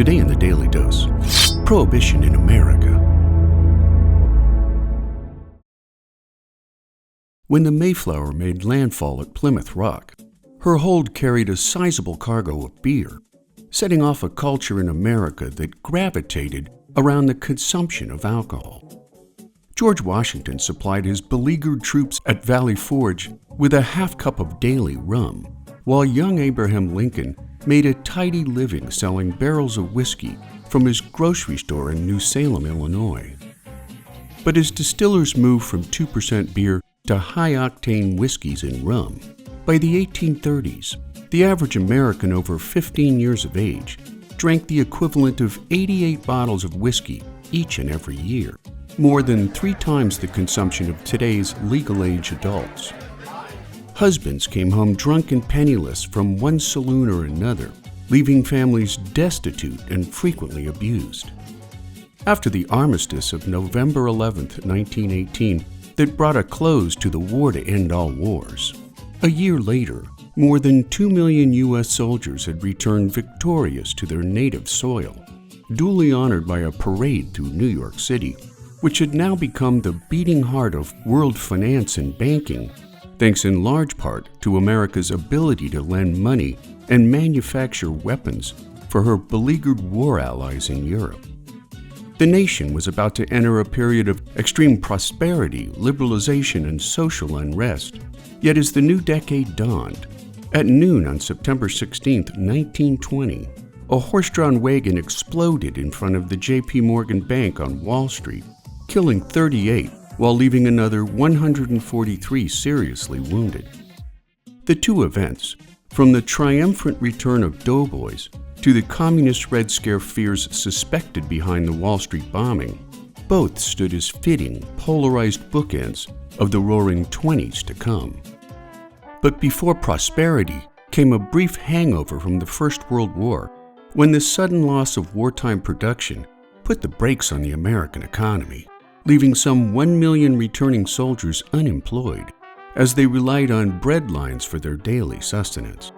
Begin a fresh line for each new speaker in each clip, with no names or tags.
Today in the Daily Dose, Prohibition in America. When the Mayflower made landfall at Plymouth Rock, her hold carried a sizable cargo of beer, setting off a culture in America that gravitated around the consumption of alcohol. George Washington supplied his beleaguered troops at Valley Forge with a half cup of daily rum, while young Abraham Lincoln made a tidy living selling barrels of whiskey from his grocery store in New Salem, Illinois. But as distillers moved from 2% beer to high-octane whiskeys and rum, by the 1830s, the average American over 15 years of age drank the equivalent of 88 bottles of whiskey each and every year, more than 3 times the consumption of today's legal-age adults. Husbands came home drunk and penniless from one saloon or another, leaving families destitute and frequently abused. After the armistice of November 11, 1918, that brought a close to the war to end all wars, a year later, more than 2 million U.S. soldiers had returned victorious to their native soil, duly honored by a parade through New York City, which had now become the beating heart of world finance and banking, thanks in large part to America's ability to lend money and manufacture weapons for her beleaguered war allies in Europe. The nation was about to enter a period of extreme prosperity, liberalization, and social unrest. Yet as the new decade dawned, at noon on September 16, 1920, a horse-drawn wagon exploded in front of the J.P. Morgan Bank on Wall Street, killing 38 while leaving another 143 seriously wounded. The two events, from the triumphant return of doughboys to the communist Red Scare fears suspected behind the Wall Street bombing, both stood as fitting, polarized bookends of the roaring 20s to come. But before prosperity came a brief hangover from the First World War, when the sudden loss of wartime production put the brakes on the American economy, leaving some 1 million returning soldiers unemployed as they relied on bread lines for their daily sustenance.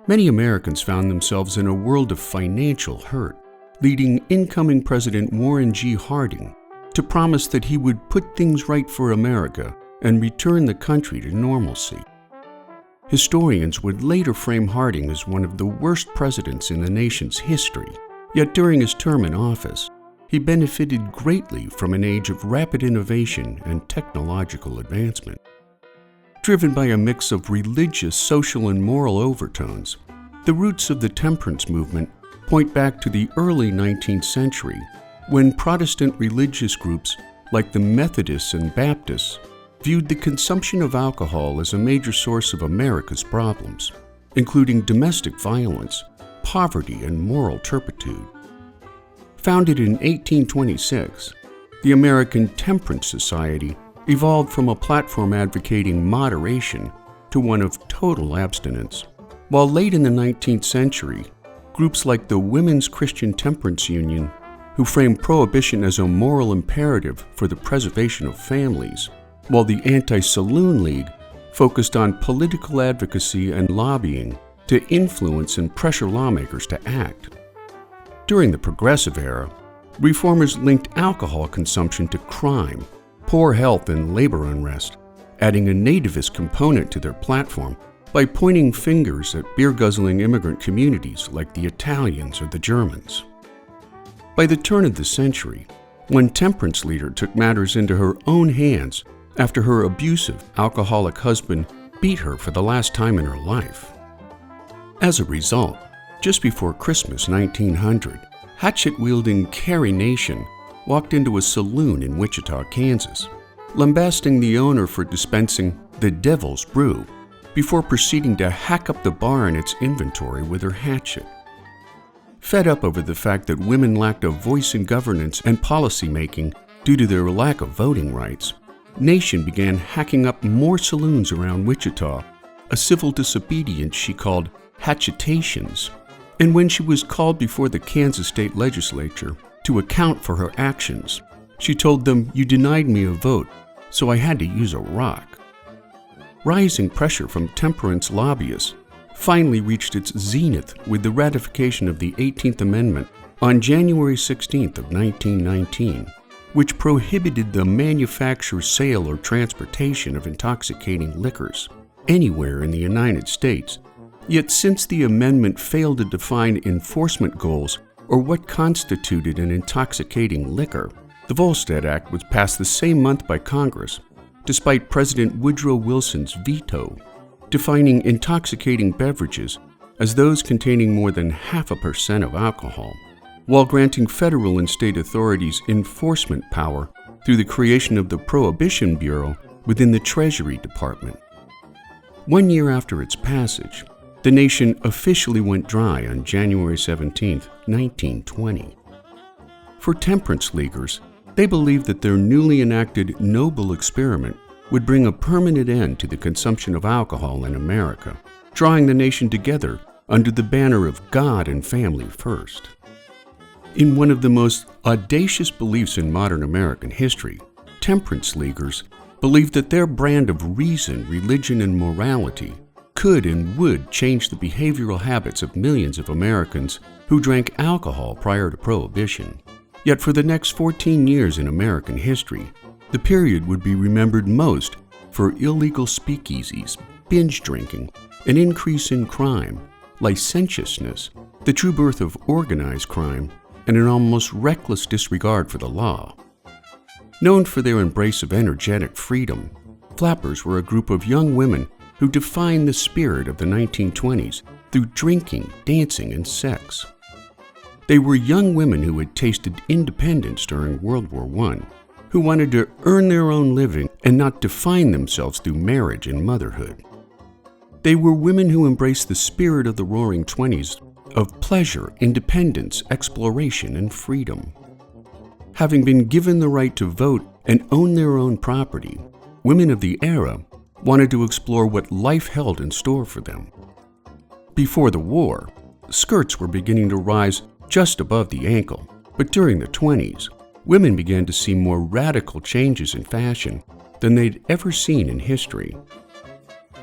Many Americans found themselves in a world of financial hurt, leading incoming President Warren G. Harding to promise that he would put things right for America and return the country to normalcy. Historians would later frame Harding as one of the worst presidents in the nation's history, yet during his term in office, he benefited greatly from an age of rapid innovation and technological advancement. Driven by a mix of religious, social, and moral overtones, the roots of the Temperance movement point back to the early 19th century, when Protestant religious groups like the Methodists and Baptists viewed the consumption of alcohol as a major source of America's problems, including domestic violence, poverty, and moral turpitude. Founded in 1826, the American Temperance Society evolved from a platform advocating moderation to one of total abstinence. While late in the 19th century, groups like the Women's Christian Temperance Union, who framed prohibition as a moral imperative for the preservation of families, while the Anti-Saloon League focused on political advocacy and lobbying to influence and pressure lawmakers to act. During the Progressive Era, reformers linked alcohol consumption to crime, poor health, and labor unrest, adding a nativist component to their platform by pointing fingers at beer-guzzling immigrant communities like the Italians or the Germans. By the turn of the century, one temperance leader took matters into her own hands after her abusive, alcoholic husband beat her for the last time in her life. As a result, just before Christmas 1900, hatchet-wielding Carrie Nation walked into a saloon in Wichita, Kansas, lambasting the owner for dispensing the Devil's Brew before proceeding to hack up the bar and its inventory with her hatchet. Fed up over the fact that women lacked a voice in governance and policy-making due to their lack of voting rights, Nation began hacking up more saloons around Wichita, a civil disobedience she called hatchetations. And when she was called before the Kansas State Legislature to account for her actions, she told them, "You denied me a vote, so I had to use a rock." Rising pressure from temperance lobbyists finally reached its zenith with the ratification of the 18th Amendment on January 16th of 1919, which prohibited the manufacture, sale, or transportation of intoxicating liquors anywhere in the United States. Yet since the amendment failed to define enforcement goals or what constituted an intoxicating liquor, the Volstead Act was passed the same month by Congress, despite President Woodrow Wilson's veto, defining intoxicating beverages as those containing more than 0.5% of alcohol, while granting federal and state authorities enforcement power through the creation of the Prohibition Bureau within the Treasury Department. 1 year after its passage, the nation officially went dry on January 17, 1920. For temperance leaguers, they believed that their newly enacted noble experiment would bring a permanent end to the consumption of alcohol in America, drawing the nation together under the banner of God and family first. In one of the most audacious beliefs in modern American history, temperance leaguers believed that their brand of reason, religion, and morality could and would change the behavioral habits of millions of Americans who drank alcohol prior to Prohibition. Yet for the next 14 years in American history, the period would be remembered most for illegal speakeasies, binge drinking, an increase in crime, licentiousness, the true birth of organized crime, and an almost reckless disregard for the law. Known for their embrace of energetic freedom, flappers were a group of young women who defined the spirit of the 1920s through drinking, dancing, and sex. They were young women who had tasted independence during World War I, who wanted to earn their own living and not define themselves through marriage and motherhood. They were women who embraced the spirit of the Roaring Twenties of pleasure, independence, exploration, and freedom. Having been given the right to vote and own their own property, women of the era wanted to explore what life held in store for them. Before the war, skirts were beginning to rise just above the ankle, but during the 20s, women began to see more radical changes in fashion than they'd ever seen in history.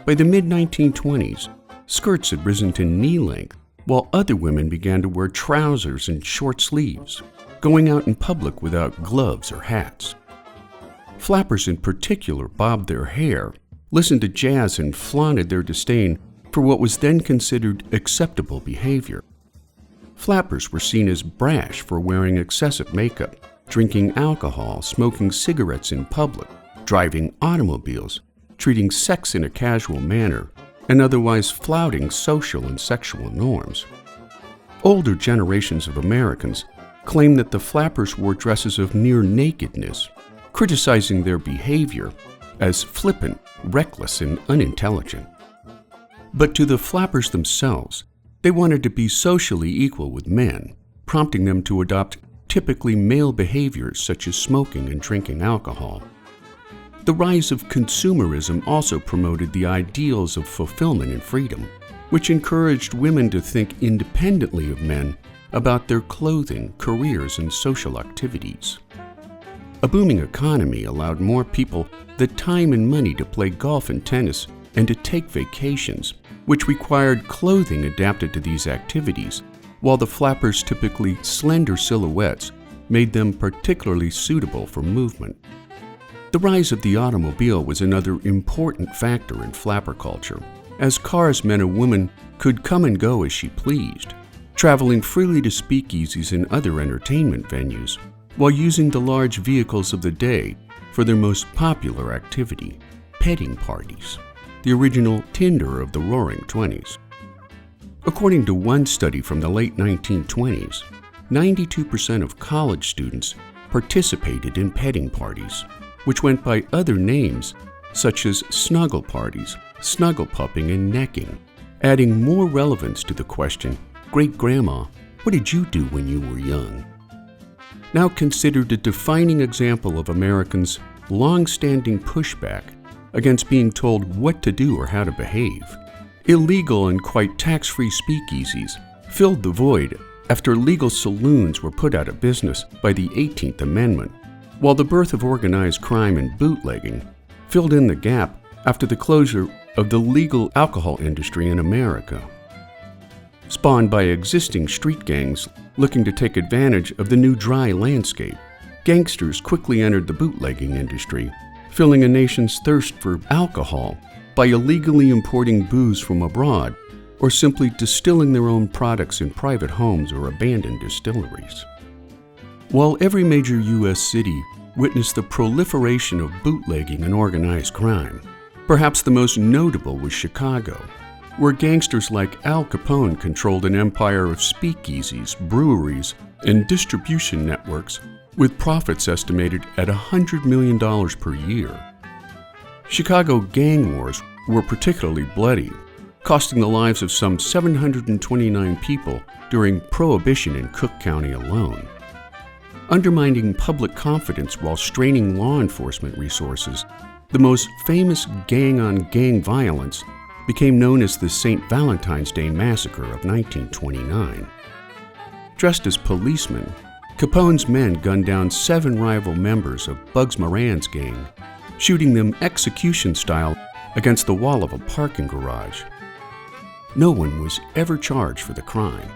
By the mid-1920s, skirts had risen to knee length, while other women began to wear trousers and short sleeves, going out in public without gloves or hats. Flappers in particular bobbed their hair, listened to jazz, and flaunted their disdain for what was then considered acceptable behavior. Flappers were seen as brash for wearing excessive makeup, drinking alcohol, smoking cigarettes in public, driving automobiles, treating sex in a casual manner, and otherwise flouting social and sexual norms. Older generations of Americans claimed that the flappers wore dresses of near nakedness, criticizing their behavior as flippant, reckless, and unintelligent. But to the flappers themselves, they wanted to be socially equal with men, prompting them to adopt typically male behaviors such as smoking and drinking alcohol. The rise of consumerism also promoted the ideals of fulfillment and freedom, which encouraged women to think independently of men about their clothing, careers, and social activities. A booming economy allowed more people the time and money to play golf and tennis and to take vacations, which required clothing adapted to these activities, while the flappers' typically slender silhouettes made them particularly suitable for movement. The rise of the automobile was another important factor in flapper culture, as cars meant a woman could come and go as she pleased, traveling freely to speakeasies and other entertainment venues, while using the large vehicles of the day for their most popular activity, petting parties, the original Tinder of the Roaring Twenties. According to one study from the late 1920s, 92% of college students participated in petting parties, which went by other names such as snuggle parties, snuggle pupping, and necking, adding more relevance to the question, "Great Grandma, what did you do when you were young?" Now considered a defining example of Americans' long-standing pushback against being told what to do or how to behave. Illegal and quite tax-free speakeasies filled the void after legal saloons were put out of business by the 18th Amendment, while the birth of organized crime and bootlegging filled in the gap after the closure of the legal alcohol industry in America. Spawned by existing street gangs looking to take advantage of the new dry landscape, gangsters quickly entered the bootlegging industry, filling a nation's thirst for alcohol by illegally importing booze from abroad or simply distilling their own products in private homes or abandoned distilleries. While every major U.S. city witnessed the proliferation of bootlegging and organized crime, perhaps the most notable was Chicago, where gangsters like Al Capone controlled an empire of speakeasies, breweries, and distribution networks with profits estimated at $100 million per year. Chicago gang wars were particularly bloody, costing the lives of some 729 people during Prohibition in Cook County alone. Undermining public confidence while straining law enforcement resources, the most famous gang-on-gang violence became known as the St. Valentine's Day Massacre of 1929. Dressed as policemen, Capone's men gunned down 7 rival members of Bugs Moran's gang, shooting them execution-style against the wall of a parking garage. No one was ever charged for the crime.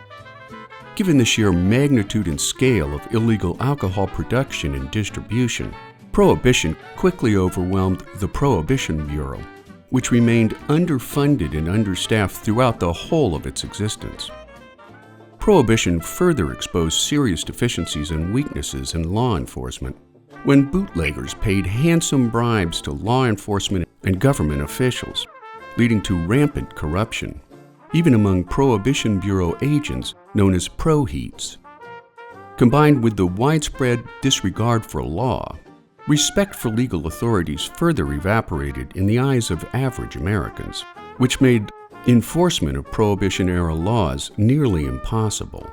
Given the sheer magnitude and scale of illegal alcohol production and distribution, Prohibition quickly overwhelmed the Prohibition Bureau, which remained underfunded and understaffed throughout the whole of its existence. Prohibition further exposed serious deficiencies and weaknesses in law enforcement when bootleggers paid handsome bribes to law enforcement and government officials, leading to rampant corruption, even among Prohibition Bureau agents known as proheats. Combined with the widespread disregard for law, respect for legal authorities further evaporated in the eyes of average Americans, which made enforcement of Prohibition-era laws nearly impossible.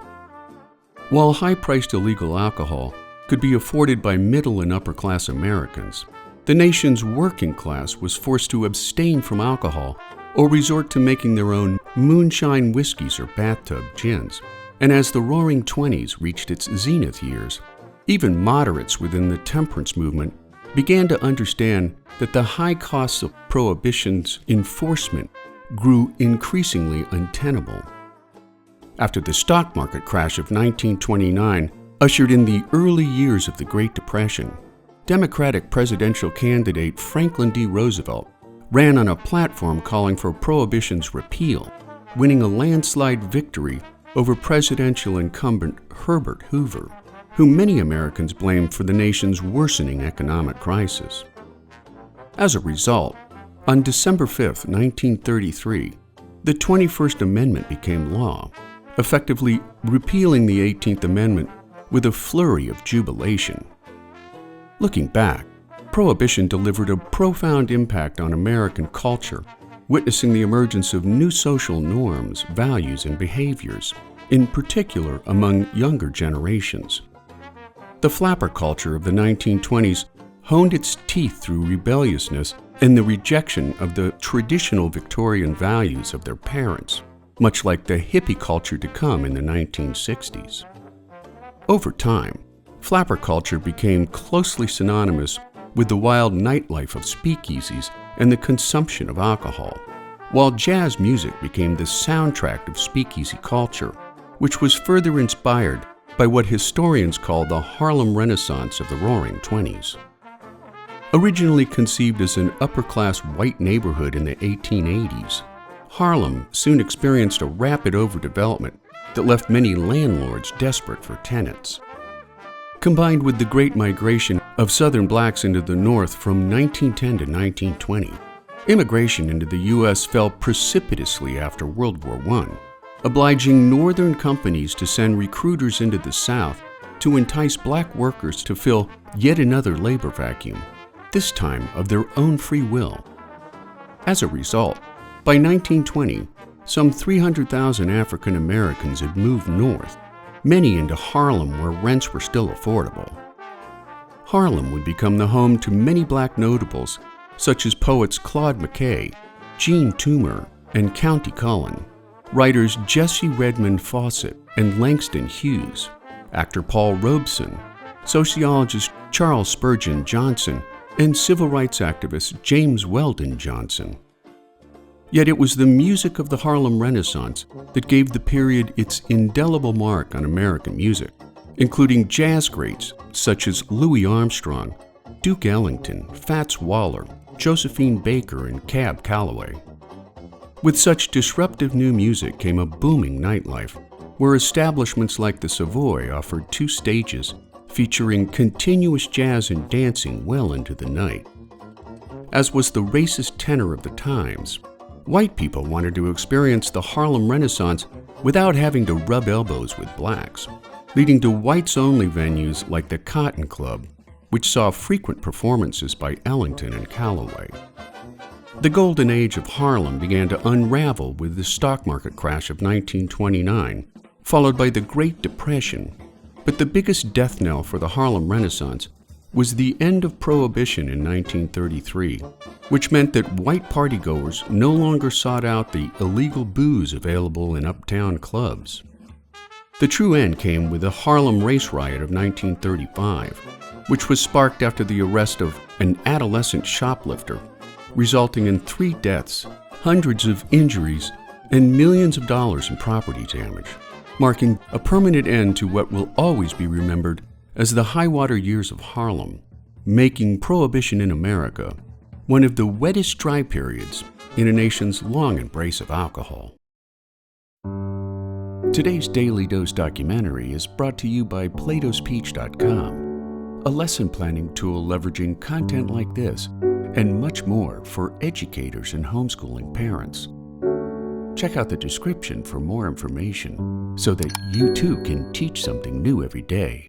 While high-priced illegal alcohol could be afforded by middle and upper-class Americans, the nation's working class was forced to abstain from alcohol or resort to making their own moonshine whiskeys or bathtub gins. And as the Roaring Twenties reached its zenith years, even moderates within the temperance movement began to understand that the high costs of Prohibition's enforcement grew increasingly untenable. After the stock market crash of 1929 ushered in the early years of the Great Depression, Democratic presidential candidate Franklin D. Roosevelt ran on a platform calling for Prohibition's repeal, winning a landslide victory over presidential incumbent Herbert Hoover, whom many Americans blamed for the nation's worsening economic crisis. As a result, on December 5, 1933, the 21st Amendment became law, effectively repealing the 18th Amendment with a flurry of jubilation. Looking back, Prohibition delivered a profound impact on American culture, witnessing the emergence of new social norms, values, and behaviors, in particular among younger generations. The flapper culture of the 1920s honed its teeth through rebelliousness and the rejection of the traditional Victorian values of their parents, much like the hippie culture to come in the 1960s. Over time, flapper culture became closely synonymous with the wild nightlife of speakeasies and the consumption of alcohol, while jazz music became the soundtrack of speakeasy culture, which was further inspired by what historians call the Harlem Renaissance of the Roaring Twenties. Originally conceived as an upper-class white neighborhood in the 1880s, Harlem soon experienced a rapid overdevelopment that left many landlords desperate for tenants. Combined with the Great Migration of Southern blacks into the North from 1910 to 1920, immigration into the U.S. fell precipitously after World War I, obliging Northern companies to send recruiters into the South to entice black workers to fill yet another labor vacuum, this time of their own free will. As a result, by 1920, some 300,000 African Americans had moved north, many into Harlem where rents were still affordable. Harlem would become the home to many black notables, such as poets Claude McKay, Jean Toomer, and Countee Cullen, writers Jesse Redmond Fawcett and Langston Hughes, actor Paul Robeson, sociologist Charles Spurgeon Johnson, and civil rights activist James Weldon Johnson. Yet it was the music of the Harlem Renaissance that gave the period its indelible mark on American music, including jazz greats such as Louis Armstrong, Duke Ellington, Fats Waller, Josephine Baker, and Cab Calloway. With such disruptive new music came a booming nightlife, where establishments like the Savoy offered 2 stages featuring continuous jazz and dancing well into the night. As was the racist tenor of the times, white people wanted to experience the Harlem Renaissance without having to rub elbows with blacks, leading to whites-only venues like the Cotton Club, which saw frequent performances by Ellington and Calloway. The golden age of Harlem began to unravel with the stock market crash of 1929, followed by the Great Depression. But the biggest death knell for the Harlem Renaissance was the end of Prohibition in 1933, which meant that white partygoers no longer sought out the illegal booze available in uptown clubs. The true end came with the Harlem Race Riot of 1935, which was sparked after the arrest of an adolescent shoplifter, resulting in 3 deaths, hundreds of injuries, and millions of dollars in property damage, marking a permanent end to what will always be remembered as the high-water years of Harlem, making Prohibition in America one of the wettest dry periods in a nation's long embrace of alcohol. Today's Daily Dose documentary is brought to you by PlatoSpeech.com, a lesson planning tool leveraging content like this and much more for educators and homeschooling parents. Check out the description for more information so that you too can teach something new every day.